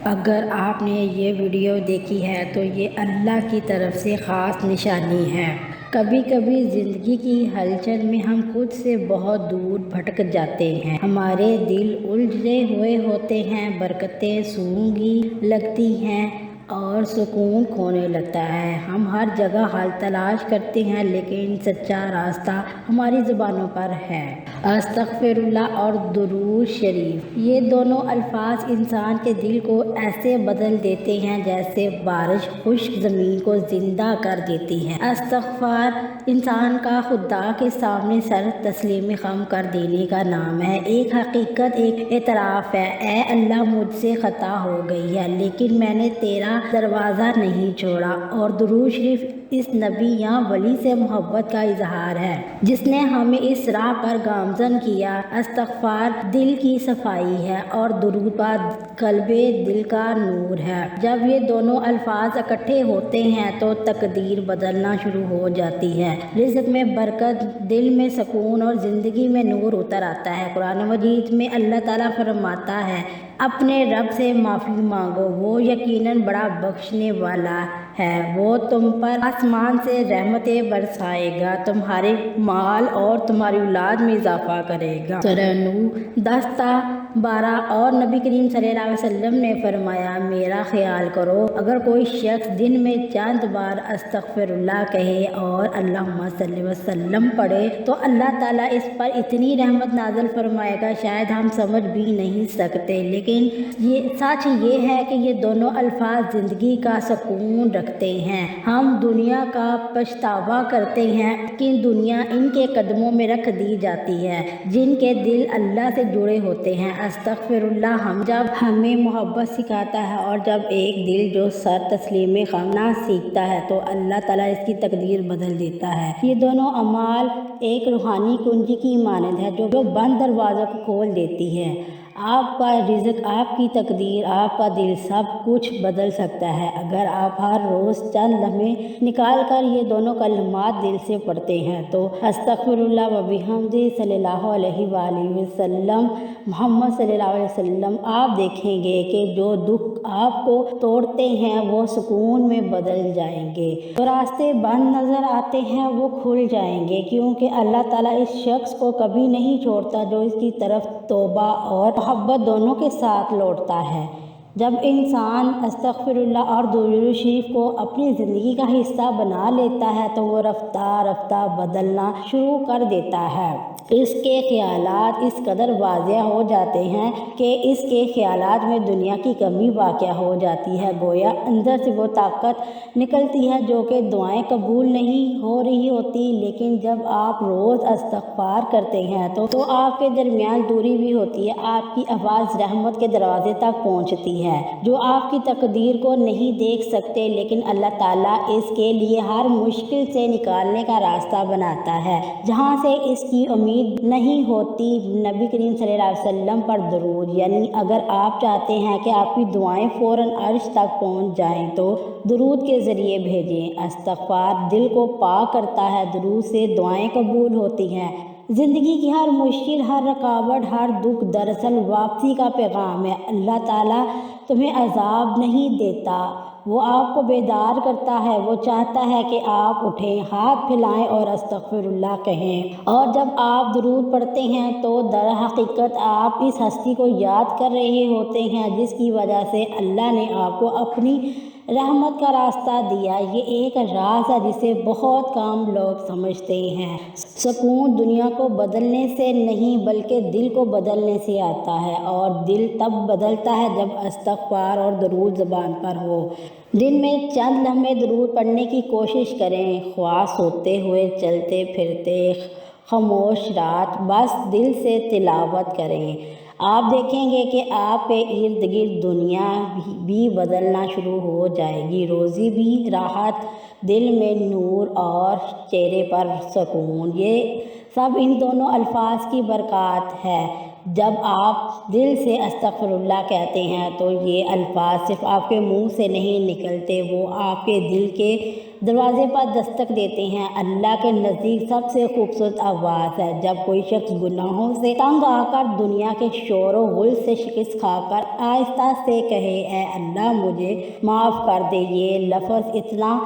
اگر آپ نے یہ ویڈیو دیکھی ہے تو یہ اللہ کی طرف سے خاص نشانی ہے۔ کبھی کبھی زندگی کی ہلچل میں ہم خود سے بہت دور بھٹک جاتے ہیں، ہمارے دل الجھے ہوئے ہوتے ہیں، برکتیں سونگی لگتی ہیں اور سکون کھونے لگتا ہے۔ ہم ہر جگہ حل تلاش کرتے ہیں لیکن سچا راستہ ہماری زبانوں پر ہے۔ استغفر اللہ اور درود شریف، یہ دونوں الفاظ انسان کے دل کو ایسے بدل دیتے ہیں جیسے بارش خشک زمین کو زندہ کر دیتی ہے۔ استغفار انسان کا خدا کے سامنے سر تسلیم خم کر دینے کا نام ہے، ایک حقیقت، ایک اعتراف ہے۔ اے اللہ، مجھ سے خطا ہو گئی ہے لیکن میں نے تیرا دروازہ نہیں چھوڑا۔ اور درود شریف اس نبی یا ولی سے محبت کا اظہار ہے جس نے ہمیں اس راہ پر گامزن کیا۔ استغفار دل کی صفائی ہے اور درود پاک قلب دل کا نور ہے۔ جب یہ دونوں الفاظ اکٹھے ہوتے ہیں تو تقدیر بدلنا شروع ہو جاتی ہے، رزق میں برکت، دل میں سکون اور زندگی میں نور اتر آتا ہے۔ قرآن مجید میں اللہ تعالیٰ فرماتا ہے، اپنے رب سے معافی مانگو، وہ یقیناً بڑا بخشنے والا ہے، وہ تم پر آسمان سے رحمتیں برسائے گا، تمہارے مال اور تمہاری اولاد میں اضافہ کرے گا۔ سورہ نور 10-12۔ اور نبی کریم صلی اللہ علیہ وسلم نے فرمایا، میرا خیال کرو، اگر کوئی شخص دن میں چند بار استغفر اللہ کہے اور اللہم صلی وسلم پڑھے تو اللہ تعالیٰ اس پر اتنی رحمت نازل فرمائے گا شاید ہم سمجھ بھی نہیں سکتے۔ لیکن یہ سچ یہ ہے کہ یہ دونوں الفاظ زندگی کا سکون رکھتے ہیں۔ ہم دنیا کا پچھتاوا کرتے ہیں کہ دنیا ان کے قدموں میں رکھ دی جاتی ہے جن کے دل اللہ سے جڑے ہوتے ہیں۔ استغفر اللہ جب ہمیں محبت سکھاتا ہے اور جب ایک دل جو سر تسلیم خم نہ سیکھتا ہے تو اللہ تعالیٰ اس کی تقدیر بدل دیتا ہے۔ یہ دونوں اعمال ایک روحانی کنجی کی مانند ہے جو بند دروازوں کو کھول دیتی ہے۔ آپ کا رزق، آپ کی تقدیر، آپ کا دل، سب کچھ بدل سکتا ہے اگر آپ ہر روز چند لمحے نکال کر یہ دونوں کلمات دل سے پڑھتے ہیں تو استغفر اللہ و بحمدہ صلی اللہ علیہ وآلہ وسلم، محمد صلی اللہ علیہ وسلم، آپ دیکھیں گے کہ جو دکھ آپ کو توڑتے ہیں وہ سکون میں بدل جائیں گے، جو راستے بند نظر آتے ہیں وہ کھل جائیں گے، کیونکہ اللہ تعالیٰ اس شخص کو کبھی نہیں چھوڑتا جو اس کی طرف توبہ اور محبت دونوں کے ساتھ لوٹتا ہے۔ جب انسان استغفر اللہ اور درود شریف کو اپنی زندگی کا حصہ بنا لیتا ہے تو وہ رفتہ رفتہ بدلنا شروع کر دیتا ہے۔ اس کے خیالات اس قدر واضح ہو جاتے ہیں کہ اس کے خیالات میں دنیا کی کمی واقع ہو جاتی ہے، گویا اندر سے وہ طاقت نکلتی ہے جو کہ دعائیں قبول نہیں ہو رہی ہوتی۔ لیکن جب آپ روز استغفار کرتے ہیں تو آپ کے درمیان دوری بھی ہوتی ہے، آپ کی آواز رحمت کے دروازے تک پہنچتی ہے جو آپ کی تقدیر کو نہیں دیکھ سکتے، لیکن اللہ تعالیٰ اس کے لیے ہر مشکل سے نکالنے کا راستہ بناتا ہے جہاں سے اس کی امید نہیں ہوتی۔ نبی کریم صلی اللہ علیہ وسلم پر درود، یعنی اگر آپ چاہتے ہیں کہ آپ کی دعائیں فوراً عرش تک پہنچ جائیں تو درود کے ذریعے بھیجیں۔ استغفار دل کو پاک کرتا ہے، درود سے دعائیں قبول ہوتی ہیں۔ زندگی کی ہر مشکل، ہر رکاوٹ، ہر دکھ دراصل واپسی کا پیغام ہے۔ اللہ تعالیٰ تمہیں عذاب نہیں دیتا، وہ آپ کو بیدار کرتا ہے، وہ چاہتا ہے کہ آپ اٹھیں، ہاتھ پھیلائیں اور استغفر اللہ کہیں۔ اور جب آپ درود پڑھتے ہیں تو در حقیقت آپ اس ہستی کو یاد کر رہے ہوتے ہیں جس کی وجہ سے اللہ نے آپ کو اپنی رحمت کا راستہ دیا۔ یہ ایک راز ہے جسے بہت کم لوگ سمجھتے ہیں۔ سکون دنیا کو بدلنے سے نہیں بلکہ دل کو بدلنے سے آتا ہے، اور دل تب بدلتا ہے جب استغفار اور درود زبان پر ہو۔ دن میں چند لمحے درود پڑھنے کی کوشش کریں، خواہ سوتے ہوئے، چلتے پھرتے، خاموش رات، بس دل سے تلاوت کریں۔ آپ دیکھیں گے کہ آپ کے ارد گرد دنیا بھی بدلنا شروع ہو جائے گی، روزی بھی، راحت، دل میں نور اور چہرے پر سکون۔ یہ سب ان دونوں الفاظ کی برکات ہے۔ جب آپ دل سے استغفر اللہ کہتے ہیں تو یہ الفاظ صرف آپ کے منہ سے نہیں نکلتے، وہ آپ کے دل کے دروازے پر دستک دیتے ہیں۔ اللہ کے نزدیک سب سے خوبصورت آواز ہے جب کوئی شخص گناہوں سے تنگ آ کر دنیا کے شور و غل سے شکست کھا کر آہستہ سے کہے، اے اللہ مجھے معاف کر دے۔ یہ لفظ اتنا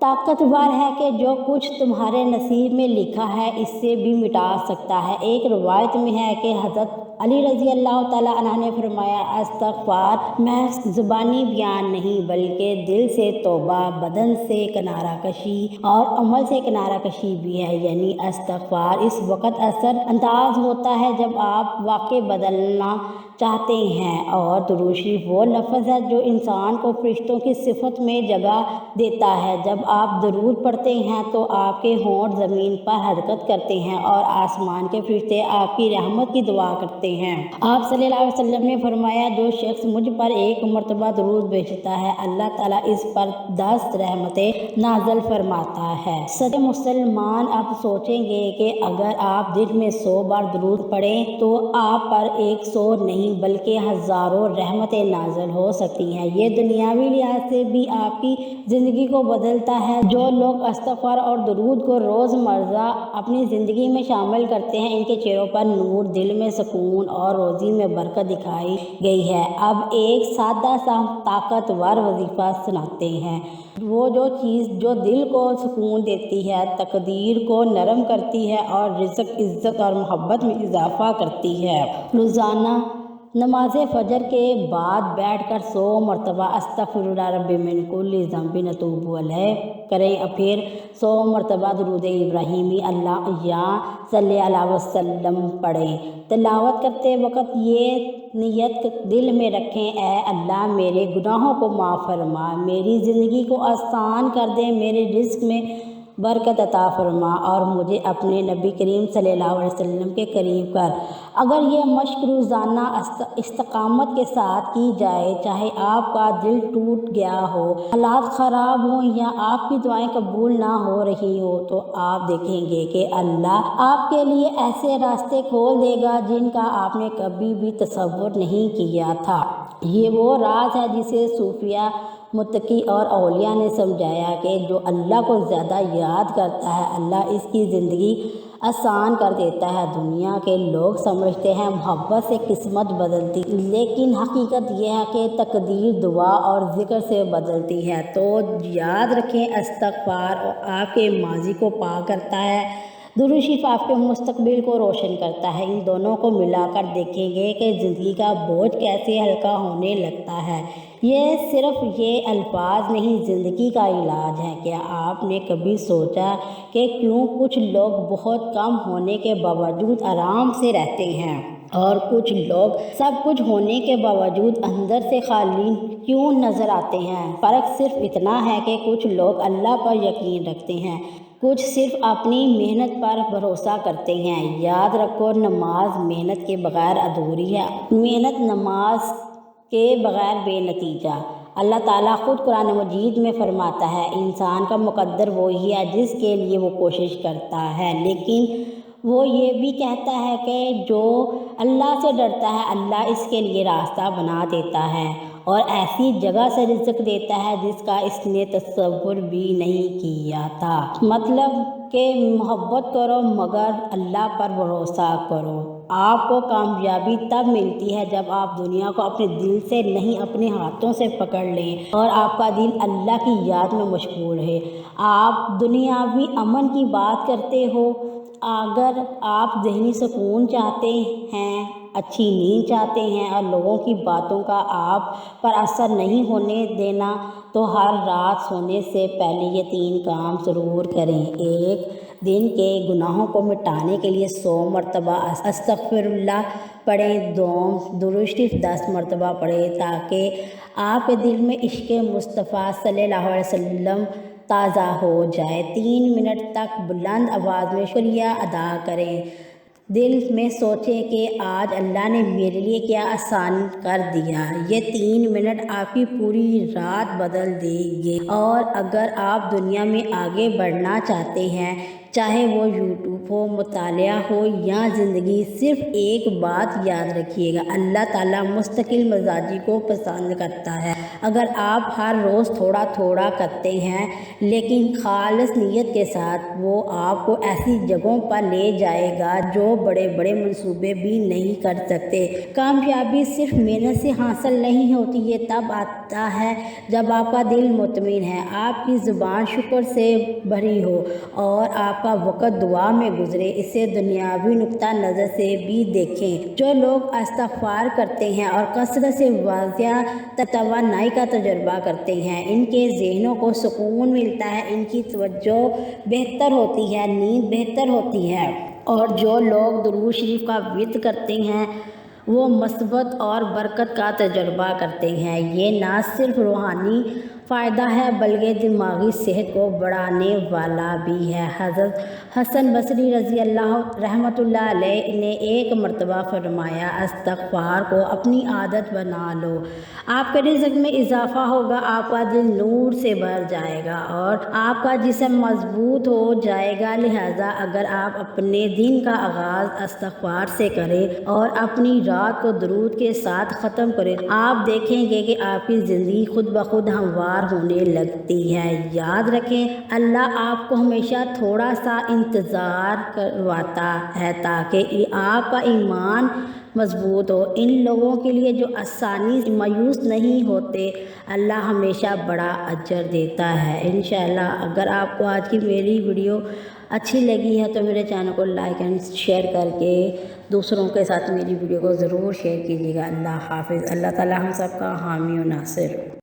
طاقتور ہے کہ جو کچھ تمہارے نصیب میں لکھا ہے اس سے بھی مٹا سکتا ہے۔ ایک روایت میں ہے کہ حضرت علی رضی اللہ تعالیٰ عنہ نے فرمایا، استغفار محض زبانی بیان نہیں بلکہ دل سے توبہ، بدن سے کنارہ کشی اور عمل سے کنارہ کشی بھی ہے۔ یعنی استغفار اس وقت اثر انداز ہوتا ہے جب آپ واقع بدلنا چاہتے ہیں، اور درود شریف وہ لفظ ہے جو انسان کو فرشتوں کی صفت میں جگہ دیتا ہے۔ جب آپ درود پڑھتے ہیں تو آپ کے ہونٹ زمین پر حرکت کرتے ہیں اور آسمان کے فرشتے آپ کی رحمت کی دعا کرتے ہیں۔ آپ صلی اللہ علیہ وسلم نے فرمایا، جو شخص مجھ پر ایک مرتبہ درود بھیجتا ہے اللہ تعالیٰ اس پر 10 رحمتیں نازل فرماتا ہے۔ سچے مسلمان اب سوچیں گے کہ اگر آپ دن میں 100 بار درود پڑھیں تو آپ پر 100 نہیں بلکہ ہزاروں رحمتیں نازل ہو سکتی ہیں۔ یہ دنیاوی لحاظ سے بھی آپ کی زندگی کو بدلتا ہے۔ جو لوگ استغفار اور درود کو روزمرہ اپنی زندگی میں شامل کرتے ہیں ان کے چہروں پر نور، دل میں سکون اور روزی میں برکت دکھائی گئی ہے۔ اب ایک سادہ سا طاقتور وظیفہ سناتے ہیں، وہ جو چیز جو دل کو سکون دیتی ہے، تقدیر کو نرم کرتی ہے اور رزق، عزت اور محبت میں اضافہ کرتی ہے۔ روزانہ نماز فجر کے بعد بیٹھ کر 100 مرتبہ استغفر اللہ ربی من کل ذنب اتوب الیہ کریں، پھر 100 مرتبہ درود ابراہیمی اللہم صلی علیہ وسلم پڑھیں۔ تلاوت کرتے وقت یہ نیت دل میں رکھیں، اے اللہ میرے گناہوں کو معاف فرما، میری زندگی کو آسان کر دے، میرے رزق میں برکت عطا فرما اور مجھے اپنے نبی کریم صلی اللہ علیہ وسلم کے قریب کر۔ اگر یہ مشق روزانہ استقامت کے ساتھ کی جائے، چاہے آپ کا دل ٹوٹ گیا ہو، حالات خراب ہوں یا آپ کی دعائیں قبول نہ ہو رہی ہو، تو آپ دیکھیں گے کہ اللہ آپ کے لیے ایسے راستے کھول دے گا جن کا آپ نے کبھی بھی تصور نہیں کیا تھا۔ یہ وہ راز ہے جسے صوفیہ، متقی اور اولیاء نے سمجھایا کہ جو اللہ کو زیادہ یاد کرتا ہے اللہ اس کی زندگی آسان کر دیتا ہے۔ دنیا کے لوگ سمجھتے ہیں محبت سے قسمت بدلتی، لیکن حقیقت یہ ہے کہ تقدیر دعا اور ذکر سے بدلتی ہے۔ تو یاد رکھیں، استغفار آپ کے ماضی کو پاک کرتا ہے، درود شریف آپ کے مستقبل کو روشن کرتا ہے۔ ان دونوں کو ملا کر دیکھیں گے کہ زندگی کا بوجھ کیسے ہلکا ہونے لگتا ہے۔ یہ صرف یہ الفاظ نہیں، زندگی کا علاج ہے۔ کیا آپ نے کبھی سوچا کہ کیوں کچھ لوگ بہت کم ہونے کے باوجود آرام سے رہتے ہیں اور کچھ لوگ سب کچھ ہونے کے باوجود اندر سے خالی کیوں نظر آتے ہیں؟ فرق صرف اتنا ہے کہ کچھ لوگ اللہ پر یقین رکھتے ہیں، کچھ صرف اپنی محنت پر بھروسہ کرتے ہیں۔ یاد رکھو، نماز محنت کے بغیر ادھوری ہے، محنت نماز کے بغیر بے نتیجہ۔ اللہ تعالیٰ خود قرآن مجید میں فرماتا ہے، انسان کا مقدر وہی ہے جس کے لیے وہ کوشش کرتا ہے، لیکن وہ یہ بھی کہتا ہے کہ جو اللہ سے ڈرتا ہے اللہ اس کے لیے راستہ بنا دیتا ہے اور ایسی جگہ سے رزق دیتا ہے جس کا اس نے تصور بھی نہیں کیا تھا۔ مطلب کہ محبت کرو مگر اللہ پر بھروسہ کرو۔ آپ کو کامیابی تب ملتی ہے جب آپ دنیا کو اپنے دل سے نہیں اپنے ہاتھوں سے پکڑ لیں اور آپ کا دل اللہ کی یاد میں مشغول ہے۔ آپ دنیاوی امن کی بات کرتے ہو، اگر آپ ذہنی سکون چاہتے ہیں، اچھی نیند چاہتے ہیں اور لوگوں کی باتوں کا آپ پر اثر نہیں ہونے دینا، تو ہر رات سونے سے پہلے یہ 3 کام ضرور کریں۔ 1، دن کے گناہوں کو مٹانے کے لیے 100 مرتبہ استغفر اللہ پڑھیں۔ 2، درود شریف 10 مرتبہ پڑھیں تاکہ آپ کے دل میں عشق مصطفیٰ صلی اللہ علیہ وسلم تازہ ہو جائے۔ 3 منٹ تک بلند آواز میں شکریہ ادا کریں، دل میں سوچیں کہ آج اللہ نے میرے لیے کیا آسان کر دیا۔ یہ 3 منٹ آپ کی پوری رات بدل دیں گے۔ اور اگر آپ دنیا میں آگے بڑھنا چاہتے ہیں چاہے وہ یوٹیوب ہو، مطالعہ ہو یا زندگی، صرف ایک بات یاد رکھیے گا، اللہ تعالیٰ مستقل مزاجی کو پسند کرتا ہے۔ اگر آپ ہر روز تھوڑا تھوڑا کرتے ہیں لیکن خالص نیت کے ساتھ، وہ آپ کو ایسی جگہوں پر لے جائے گا جو بڑے بڑے منصوبے بھی نہیں کر سکتے۔ کامیابی صرف محنت سے حاصل نہیں ہوتی، یہ تب آتا ہے جب آپ کا دل مطمئن ہے، آپ کی زبان شکر سے بھری ہو اور آپ کا وقت دعا میں گزرے۔ اسے دنیاوی نقطہ نظر سے بھی دیکھیں۔ جو لوگ استغفار کرتے ہیں اور کثرت سے واضح توانائی کا تجربہ کرتے ہیں، ان کے ذہنوں کو سکون ملتا ہے، ان کی توجہ بہتر ہوتی ہے، نیند بہتر ہوتی ہے، اور جو لوگ درود شریف کا ورد کرتے ہیں وہ مثبت اور برکت کا تجربہ کرتے ہیں۔ یہ نہ صرف روحانی فائدہ ہے بلکہ دماغی صحت کو بڑھانے والا بھی ہے۔ حضرت حسن بصری رضی اللہ رحمۃ اللہ علیہ نے ایک مرتبہ فرمایا، استغفار کو اپنی عادت بنا لو، آپ کے رزق میں اضافہ ہوگا، آپ کا دل نور سے بھر جائے گا اور آپ کا جسم مضبوط ہو جائے گا۔ لہٰذا اگر آپ اپنے دن کا آغاز استغفار سے کریں اور اپنی رات کو درود کے ساتھ ختم کریں، آپ دیکھیں گے کہ آپ کی زندگی خود بخود ہموار ہونے لگتی ہے۔ یاد رکھیں، اللہ آپ کو ہمیشہ تھوڑا سا انتظار کرواتا ہے تاکہ آپ کا ایمان مضبوط ہو۔ ان لوگوں کے لیے جو آسانی سے مایوس نہیں ہوتے، اللہ ہمیشہ بڑا اجر دیتا ہے انشاءاللہ۔ اگر آپ کو آج کی میری ویڈیو اچھی لگی ہے تو میرے چینل کو لائک اینڈ شیئر کر کے دوسروں کے ساتھ میری ویڈیو کو ضرور شیئر کیجیے گا۔ اللہ حافظ۔ اللہ تعالیٰ ہم سب کا حامی و ناصر۔